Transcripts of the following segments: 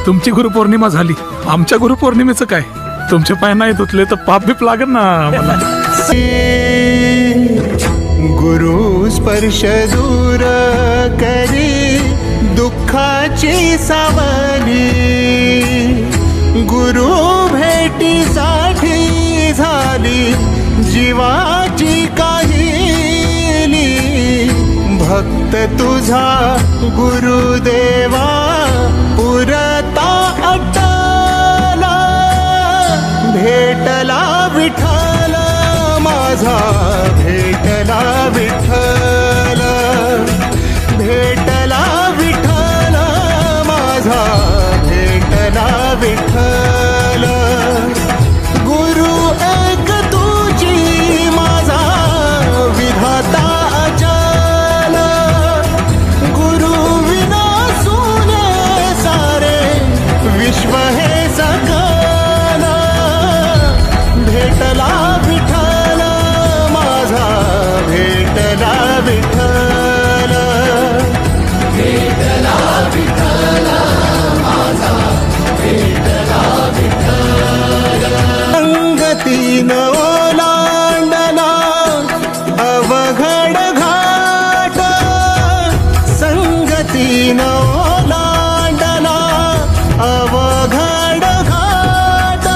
तुमची गुरुपौर्णिमा झाली, आमच्या गुरुपौर्णिमेचं काय? तुमचे पाय नाही धुतले तर पाप बीप लागेल ना मला. गुरु स्पर्श दूर करी दुःखाची सावली, गुरु भेटीसाठी झाली जीवाची काहिली. भक्त तुझा गुरुदेवा पुरता अटला, भेटला विठ्ठल माझा, भेटला विठ्ठल, भेटला विठ्ठल माझा, भेटला विठ्ठल. गुरु एक तुझी माझा विधाता अचल, गुरु विना सुने सारे विश्व हे सकल. भेटला विठ्ठल माझा, भेटला विठ्ठल, भेटला विठ्ठल माझा, भेटला विठ्ठल. संगतीन ओलांडला अवघड घाट, संगतीन ओलांडला अवघड घाट.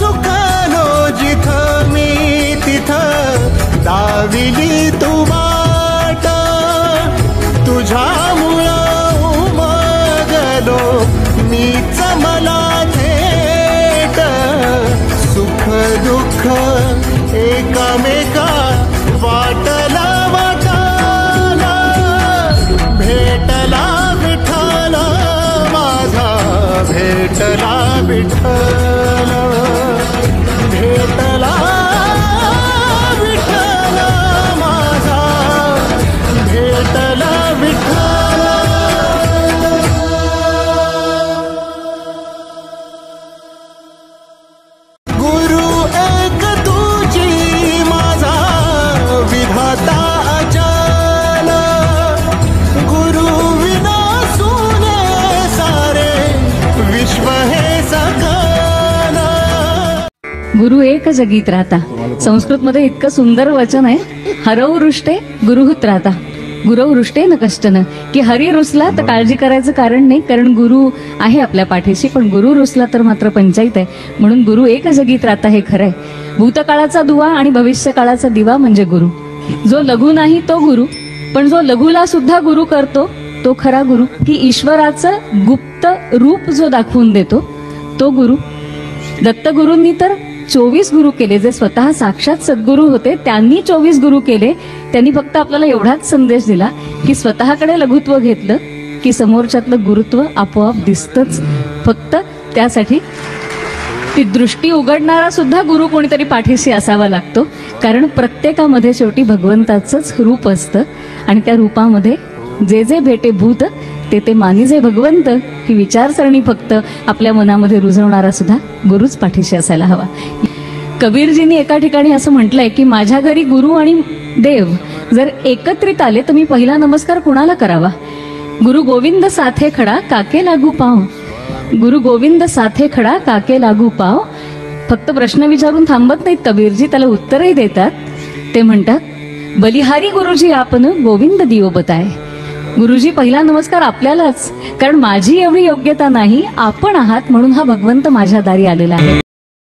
चुकलो जिथं मी तिथं दाविली तू वाट, तुझ्यामुळं उमगलो मीच मला थेट. सुख दुःख एकामेका वाटला वाटाला, भेटला विठ्ठल माझा, भेटला विठ्ठल, भेटला विठ्ठल माझा, भेटला विठ्ठल. गुरु एक तुझी माझा विधाता अचल, गुरु विना सुने सारे विश्व हे सकल. गुरु एक जगीत राहता. संस्कृत मध्ये इतकं सुंदर वचन आहे, हरव रुष्टे गुरुहुत राहता, गुरव रुष्टे न कष्टन. की हरी रुसला तर काळजी करायचं कारण नाही, कारण गुरु आहे आपल्या पाठीशी, पण गुरु रुसला तर मात्र पंचायत आहे. म्हणून गुरु एक जगीत राहता हे खरंय. भूतकाळाचा दुवा आणि भविष्य काळाचा दिवा म्हणजे गुरु. जो लघु नाही तो गुरु, पण जो लघुला सुद्धा गुरु करतो तो खरा गुरु. की ईश्वराचं गुप्त रूप जो दाखवून देतो तो गुरु. दत्तगुरूंनी तर 24 गुरु केले, जे स्वतः साक्षात सद्गुरू होते त्यांनी 24 गुरु केले. त्यांनी फक्त आपल्याला एवढाच संदेश दिला की स्वतःकडे लघुत्व घेतलं की समोरच्यातलं गुरुत्व आपोआप दिसतच. फक्त त्यासाठी ती दृष्टी उघडणारा सुद्धा गुरु कोणीतरी पाठीशी असावा लागतो, कारण प्रत्येकामध्ये शेवटी भगवंताचंच रूप असतं. आणि त्या रूपामध्ये जे जे भेटे भूत ते ते मानिजे भगवंत ही विचारसरणी फक्त आपल्या मनामध्ये रुजवणारा सुद्धा गुरुच पाठीशी असायला हवा. कबीरजींनी एका ठिकाणी असं म्हटलंय की माझ्या घरी गुरु आणि देव जर एकत्रित आले तर मी पहिला नमस्कार कुणाला करावा? गुरु गोविंद साथे खडा काके लागू पाव, गुरु गोविंद साथे खडा काके लागू पाव. फक्त प्रश्न विचारून थांबत नाहीत कबीरजी, त्याला उत्तरही देतात. ते म्हणतात बलिहारी गुरुजी आपण गोविंद दियो बताय. गुरुजी पहिला नमस्कार आपल्यालाच, कारण माझी एवढी योग्यता नाही, आपण आहात म्हणून हा भगवंत माझ्या दारी आलेला आहे.